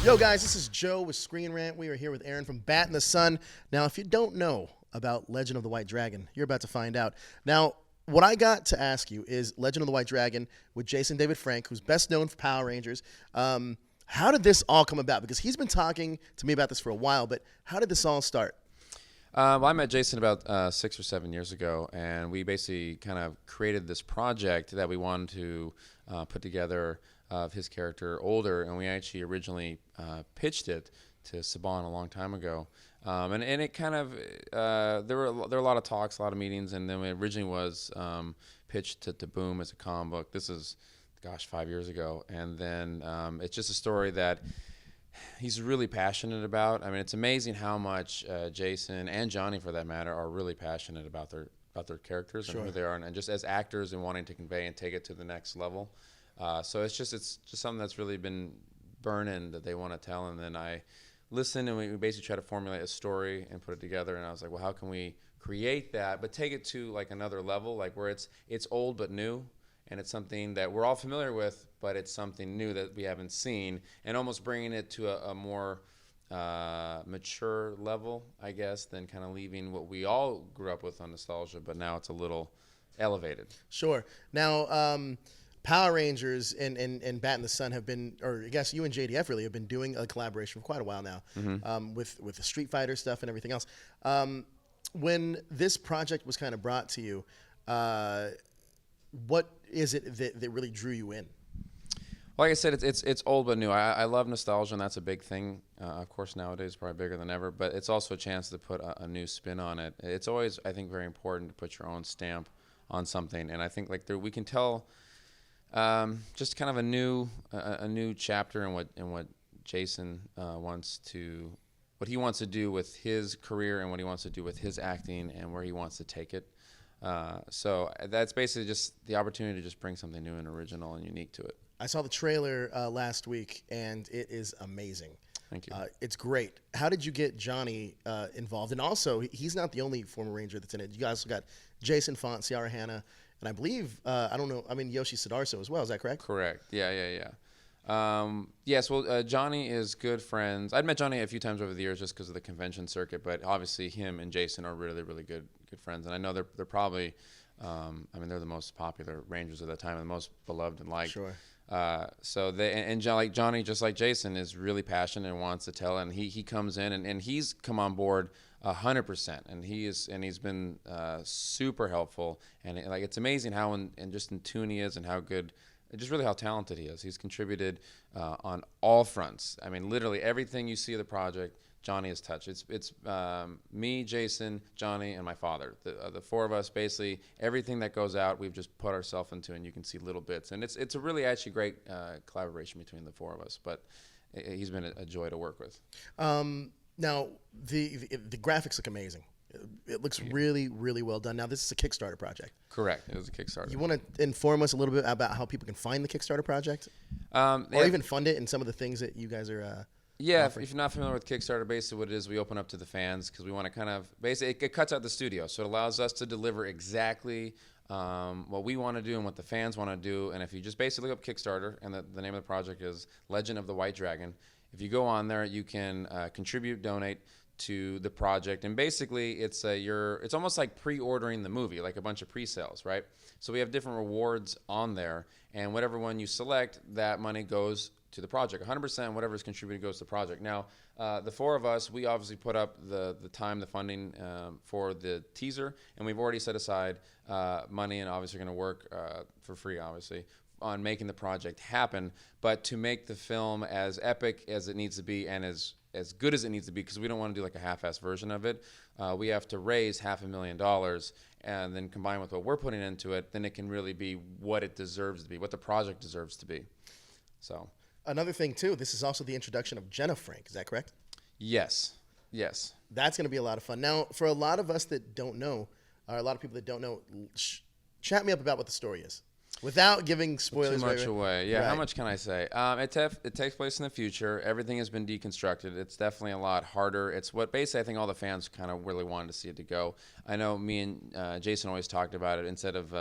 Yo, guys, this is Joe with Screen Rant. We are here with Aaron from Bat in the Sun. Now, if you don't know about Legend of the White Dragon, you're about to find out. Now, what I got to ask you is Legend of the White Dragon with Jason David Frank, who's best known for Power Rangers. How did this all come about? Because he's been talking to me about this for a while, but how did this all start? Well, I met Jason about 6 or 7 years ago, and we basically kind of created this project that we wanted to put together of his character older, and we actually originally pitched it to Saban a long time ago. And it kind of, there were a lot of talks, a lot of meetings, and then it originally was pitched to Boom as a comic book. This is, 5 years ago. And then it's just a story that he's really passionate about. I mean, it's amazing how much Jason and Johnny, for that matter, are really passionate about their characters Sure. and who they are, and just as actors and wanting to convey and take it to the next level. So it's just something that's really been burning that they want to tell. And then I listened, and we basically try to formulate a story and put it together. And I was like, well, how can we create that, but take it to like another level, like where it's old but new, and it's something that we're all familiar with, but it's something new that we haven't seen, and almost bringing it to a more mature level, I guess, than kind of leaving what we all grew up with on nostalgia, but now it's a little elevated. Sure. Now, Power Rangers and Bat in the Sun have been, or I guess you and JDF really have been doing a collaboration for quite a while now, with the Street Fighter stuff and everything else. When this project was kind of brought to you, what is it that really drew you in? Like I said, it's old but new. I love nostalgia, and that's a big thing. Of course, nowadays, probably bigger than ever. But it's also a chance to put a new spin on it. It's always, I think, very important to put your own stamp on something. And I think we can tell just kind of a new chapter in what Jason wants to, what he wants to do with his career, and what he wants to do with his acting, and where he wants to take it. So that's basically just the opportunity to just bring something new and original and unique to it. I saw the trailer last week, and it is amazing. Thank you. It's great. How did you get Johnny involved? And also, he's not the only former Ranger that's in it. You guys got Jason Font, Ciara Hanna, and I believe, Yoshi Sudarso as well. Is that correct? Correct. Yeah. Yes, well, Johnny is good friends. I'd met Johnny a few times over the years just because of the convention circuit, but obviously him and Jason are really, really good friends. And I know they're probably, they're the most popular Rangers of the time and the most beloved and liked. Sure. So Johnny, just like Jason, is really passionate and wants to tell, and he comes in and he's come on board 100%, and he's been super helpful, and it's amazing how in tune he is, and how good, just really how talented he is. He's contributed on all fronts. I mean, literally everything you see of the project, Johnny has touched. It's me, Jason, Johnny, and my father. The four of us, basically, everything that goes out, we've just put ourselves into, and you can see little bits. And it's a really actually great collaboration between the four of us. But he's been a joy to work with. Now, the graphics look amazing. It looks really, really well done. Now, this is a Kickstarter project. Correct. It was a Kickstarter. You want to inform us a little bit about how people can find the Kickstarter project? Or even fund it, and some of the things that you guys are Yeah, if you're not familiar with Kickstarter, basically what it is, we open up to the fans because we want to kind of, basically it cuts out the studio. So it allows us to deliver exactly what we want to do and what the fans want to do. And if you just basically look up Kickstarter, and the name of the project is Legend of the White Dragon, if you go on there, you can contribute, donate to the project. And basically it's almost like pre-ordering the movie, like a bunch of pre-sales, right? So we have different rewards on there, and whatever one you select, that money goes to the project. 100%, whatever is contributed goes to the project. Now, the four of us, we obviously put up the time, the funding for the teaser, and we've already set aside money, and obviously going to work for free, obviously, on making the project happen. But to make the film as epic as it needs to be, and as good as it needs to be, because we don't want to do like a half-ass version of it, we have to raise $500,000, and then combine with what we're putting into it, then it can really be what it deserves to be, what the project deserves to be. So. Another thing, too, this is also the introduction of Jenna Frank. Is that correct? Yes. That's going to be a lot of fun. Now, for a lot of us that don't know, or a lot of people that don't know, chat me up about what the story is. Without giving spoilers Too much away. Yeah, how Right. much can I say? It takes place in the future. Everything has been deconstructed. It's definitely a lot harder. It's what basically I think all the fans kind of really wanted to see it to go. I know me and Jason always talked about it. Instead of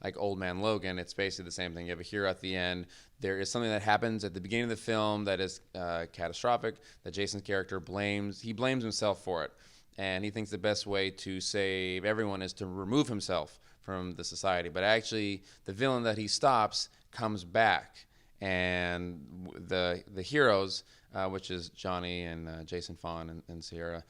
like Old Man Logan, it's basically the same thing. You have a hero at the end. There is something that happens at the beginning of the film that is catastrophic, that Jason's character blames. He blames himself for it. And he thinks the best way to save everyone is to remove himself from the society. But actually, the villain that he stops comes back, and the heroes, which is Johnny and Jason Fawn and Sierra,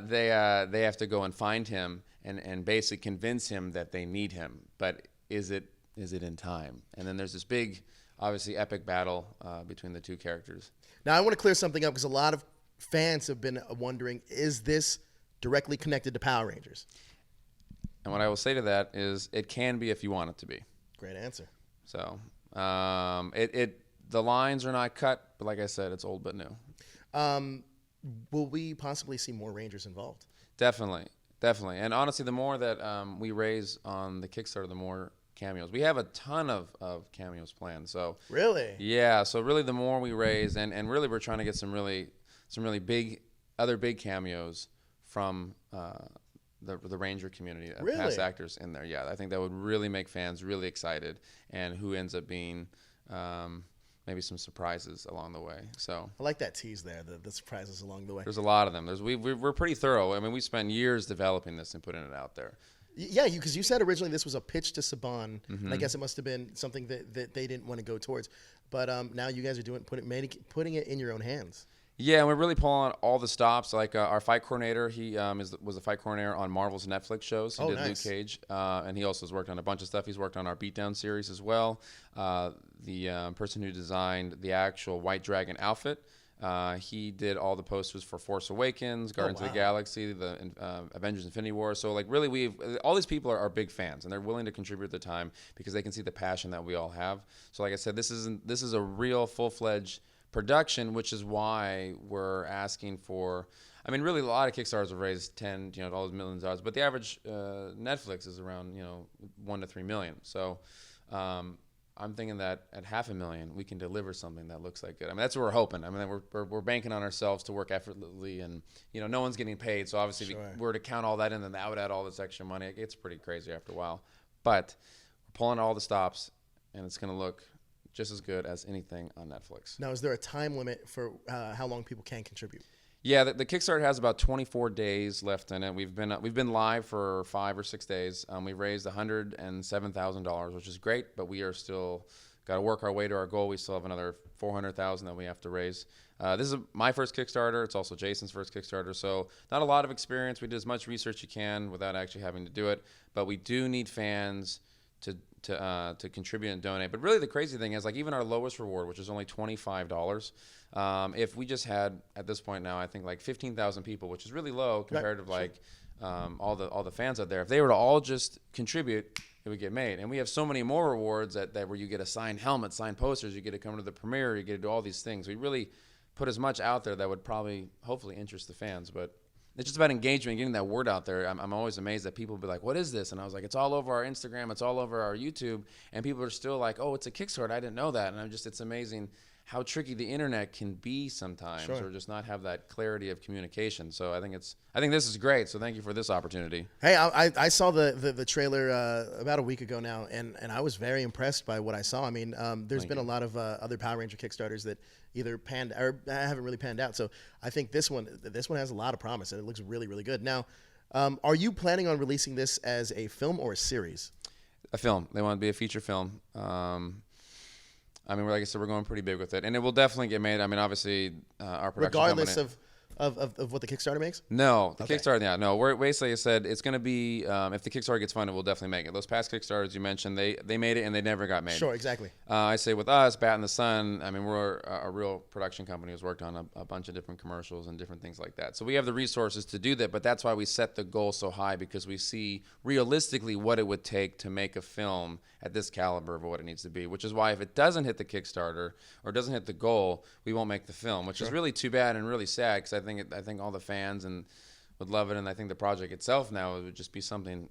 they have to go and find him and basically convince him that they need him. But is it in time? And then there's this big, obviously epic battle between the two characters. Now, I want to clear something up because a lot of fans have been wondering, is this directly connected to Power Rangers? And what I will say to that is, it can be if you want it to be. Great answer. So, the lines are not cut, but like I said, it's old but new. Will we possibly see more Rangers involved? Definitely. And honestly, the more that we raise on the Kickstarter, the more cameos. We have a ton of cameos planned. So Really? yeah. So really, the more we raise, and really, we're trying to get some really big cameos from the Ranger community, Really? past actors in there. Yeah, I think that would really make fans really excited, and who ends up being maybe some surprises along the way. So I like that tease there, the surprises along the way. there's a lot of them. We're pretty thorough. I mean, we spent years developing this and putting it out there. Yeah, because you said originally this was a pitch to Saban, and I Mm-hmm. guess it must have been something that they didn't want to go towards. But now you guys are putting it in your own hands. Yeah, and we're really pulling out all the stops. Like our fight coordinator, he was a fight coordinator on Marvel's Netflix shows. He Oh, did nice. Luke Cage, and he also has worked on a bunch of stuff. He's worked on our Beatdown series as well. The person who designed the actual White Dragon outfit, he did all the posters for Force Awakens, Guardians of wow. the Galaxy, the Avengers: Infinity War. So like really, all these people are big fans, and they're willing to contribute their time because they can see the passion that we all have. So like I said, this is a real full-fledged production, which is why we're asking for. I mean, really, a lot of Kickstarters have raised $10 million, but the average Netflix is around $1 to $3 million. So I'm thinking that at $500,000 we can deliver something that looks like good. I mean, that's what we're hoping. I mean, we're banking on ourselves to work effortlessly, and no one's getting paid. So obviously, Sure. if we were to count all that in, then that would add all this extra money. It gets pretty crazy after a while. But we're pulling all the stops, and it's going to look just as good as anything on Netflix. Now, is there a time limit for how long people can contribute? Yeah, the Kickstarter has about 24 days left in it. We've been live for 5 or 6 days. We raised $107,000, which is great, but we are still got to work our way to our goal. We still have another $400,000 that we have to raise. This is my first Kickstarter. It's also Jason's first Kickstarter, so not a lot of experience. We did as much research you can without actually having to do it, but we do need fans to contribute and donate. But really, the crazy thing is, like, even our lowest reward, which is only $25, if we just had at this point now, I think like 15,000 people, which is really low compared to like all the fans out there. If they were to all just contribute, it would get made. And we have so many more rewards that where you get a signed helmet, signed posters, you get to come to the premiere, you get to do all these things. We really put as much out there that would probably hopefully interest the fans, but. It's just about engagement, getting that word out there. I'm always amazed that people will be like, what is this? And I was like, it's all over our Instagram. It's all over our YouTube. And people are still like, oh, it's a Kickstarter. I didn't know that. And it's amazing how tricky the internet can be sometimes, Sure. or just not have that clarity of communication. So I think this is great. So thank you for this opportunity. Hey, I saw the trailer about a week ago now, and I was very impressed by what I saw. I mean, there's been a lot of other Power Ranger Kickstarters that either panned or haven't really panned out. So I think this one has a lot of promise, and it looks really, really good. Now, are you planning on releasing this as a film or a series? A film. They want it to be a feature film. I mean, like I said, we're going pretty big with it, and it will definitely get made. I mean, obviously, our production Regardless company, of what the Kickstarter makes? No, the Okay. Kickstarter, yeah, no. We're basically said it's going to be if the Kickstarter gets funded, we'll definitely make it. Those past Kickstarters you mentioned, they made it and they never got made. Sure, exactly. I say with us, Bat in the Sun. I mean, we're a real production company who's worked on a bunch of different commercials and different things like that. So we have the resources to do that, but that's why we set the goal so high, because we see realistically what it would take to make a film at this caliber of what it needs to be. Which is why if it doesn't hit the Kickstarter or doesn't hit the goal, we won't make the film, which is really too bad and really sad, because I think all the fans and would love it, and I think the project itself now would just be something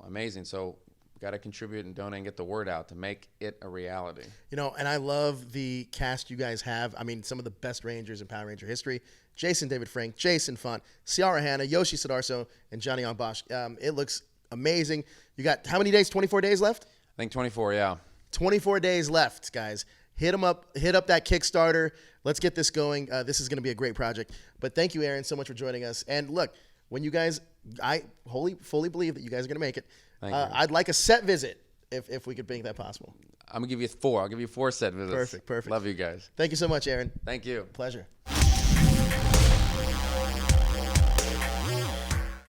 amazing. So got to contribute and donate and get the word out to make it a reality. You know, and I love the cast you guys have. I mean, some of the best Rangers in Power Ranger history. Jason David Frank, Jason Font, Ciara Hanna, Yoshi Sudarso, and Johnny on Bosch. It looks amazing. You got how many days? 24 days left? I think 24, yeah. 24 days left, guys. Hit them up. Hit up that Kickstarter. Let's get this going. This is going to be a great project. But thank you, Aaron, so much for joining us. And look, when you guys, I fully believe that you guys are going to make it. Thank you. I'd like a set visit if we could make that possible. I'm going to give you 4. I'll give you 4 set visits. Perfect. Love you guys. Thank you so much, Aaron. Thank you. Pleasure.